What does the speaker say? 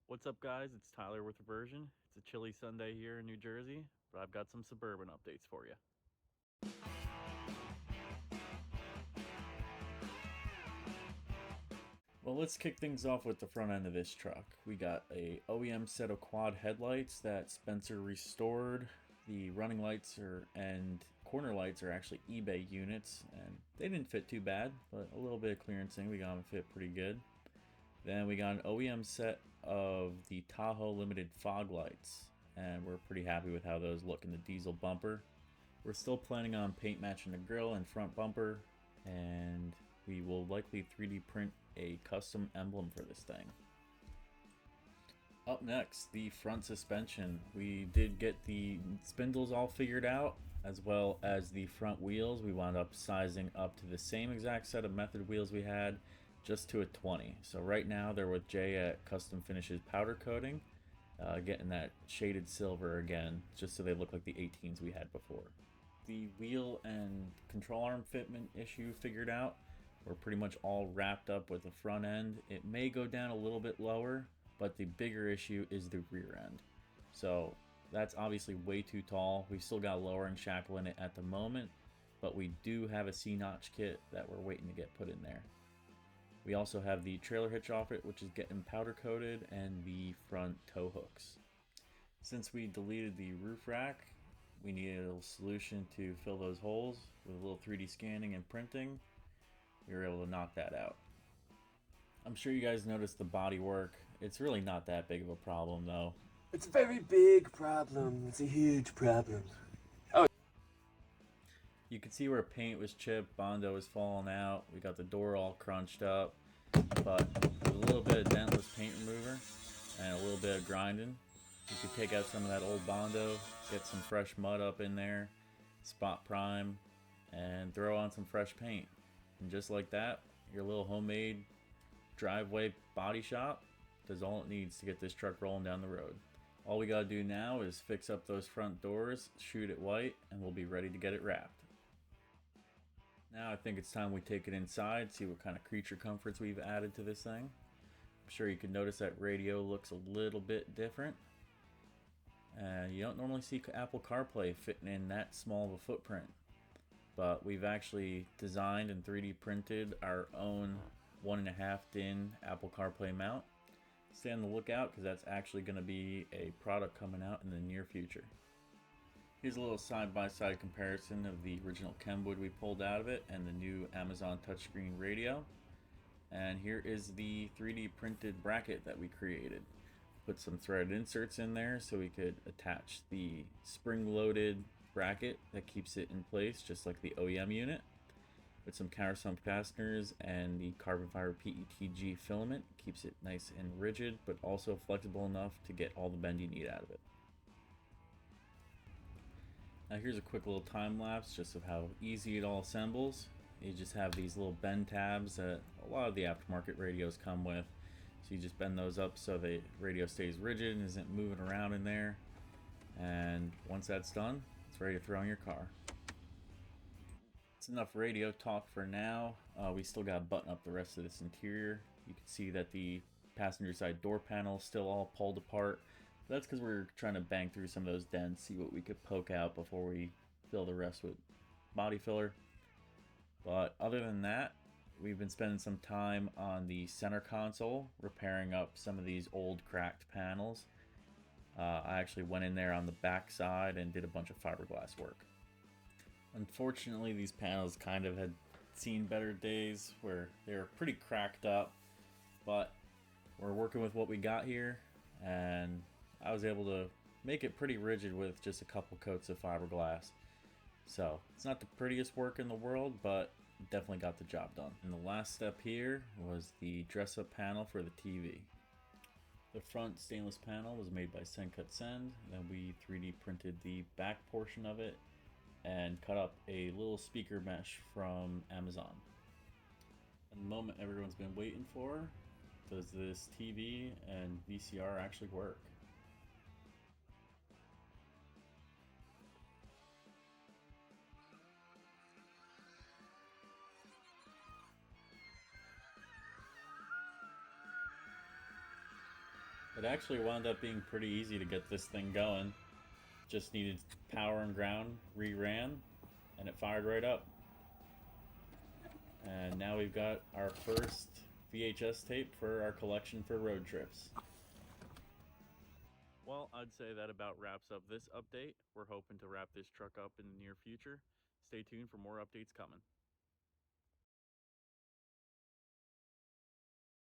What's up, guys? It's Tyler with REVurban. It's a chilly Sunday here in New Jersey, but I've got some suburban updates for you. Well, let's kick things off with the front end of this truck. We got a OEM set of quad headlights that Spencer restored. The running lights and corner lights are actually eBay units, and they didn't fit too bad, but a little bit of clearancing, we got them fit pretty good. Then we got an OEM set of the Tahoe Limited fog lights, and we're pretty happy with how those look in the diesel bumper. We're still planning on paint matching the grille and front bumper, and we will likely 3D print a custom emblem for this thing. Up next, the front suspension. We did get the spindles all figured out, as well as the front wheels. We wound up sizing up to the same exact set of method wheels we had, just to a 20. So right now they're with Jay at Custom Finishes powder coating, getting that shaded silver again, just so they look like the 18s we had before. The wheel and control arm fitment issue figured out. We're pretty much all wrapped up with the front end. It may go down a little bit lower, but the bigger issue is the rear end. So that's obviously way too tall. We've still got a lowering shackle in it at the moment, but we do have a C-notch kit that we're waiting to get put in there. We also have the trailer hitch off it, which is getting powder coated, and the front tow hooks. Since we deleted the roof rack, we needed a little solution to fill those holes. With a little 3D scanning and printing, we were able to knock that out. I'm sure you guys noticed the body work. It's really not that big of a problem though. It's a very big problem. It's a huge problem. You can see where paint was chipped, Bondo was falling out. We got the door all crunched up, but with a little bit of dentless paint remover and a little bit of grinding, you could take out some of that old Bondo, get some fresh mud up in there, spot prime, and throw on some fresh paint. And just like that, your little homemade driveway body shop does all it needs to get this truck rolling down the road. All we gotta do now is fix up those front doors, shoot it white, and we'll be ready to get it wrapped. Now I think it's time we take it inside, see what kind of creature comforts we've added to this thing. I'm sure you can notice that radio looks a little bit different. You don't normally see Apple Carplay fitting in that small of a footprint. But we've actually designed and 3D printed our own 1.5 DIN Apple CarPlay mount. Stay on the lookout because that's actually going to be a product coming out in the near future. Here's a little side-by-side comparison of the original Kenwood we pulled out of it and the new Amazon touchscreen radio. And here is the 3D printed bracket that we created. Put some threaded inserts in there so we could attach the spring-loaded bracket that keeps it in place just like the OEM unit. With some countersunk fasteners and the carbon fiber PETG filament, keeps it nice and rigid but also flexible enough to get all the bend you need out of it. Now here's a quick little time lapse just of how easy it all assembles. You just have these little bend tabs that a lot of the aftermarket radios come with. So you just bend those up so the radio stays rigid and isn't moving around in there. And once that's done, it's ready to throw in your car. It's enough radio talk for now. We still got to button up the rest of this interior. You can see that the passenger side door panel is still all pulled apart. That's because we're trying to bang through some of those dents, see what we could poke out before we fill the rest with body filler. But other than that, we've been spending some time on the center console, repairing up some of these old cracked panels. I actually went in there on the back side and did a bunch of fiberglass work. Unfortunately, these panels kind of had seen better days where they were pretty cracked up, but we're working with what we got here, and I was able to make it pretty rigid with just a couple coats of fiberglass. So it's not the prettiest work in the world, but definitely got the job done. And the last step here was the dress-up panel for the TV. The front stainless panel was made by Send Cut Send. Then we 3D printed the back portion of it and cut up a little speaker mesh from Amazon. And the moment everyone's been waiting for, does this TV and VCR actually work? It actually wound up being pretty easy to get this thing going. Just needed power and ground, re-ran, and it fired right up. And now we've got our first VHS tape for our collection for road trips. Well, I'd say that about wraps up this update. We're hoping to wrap this truck up in the near future. Stay tuned for more updates coming.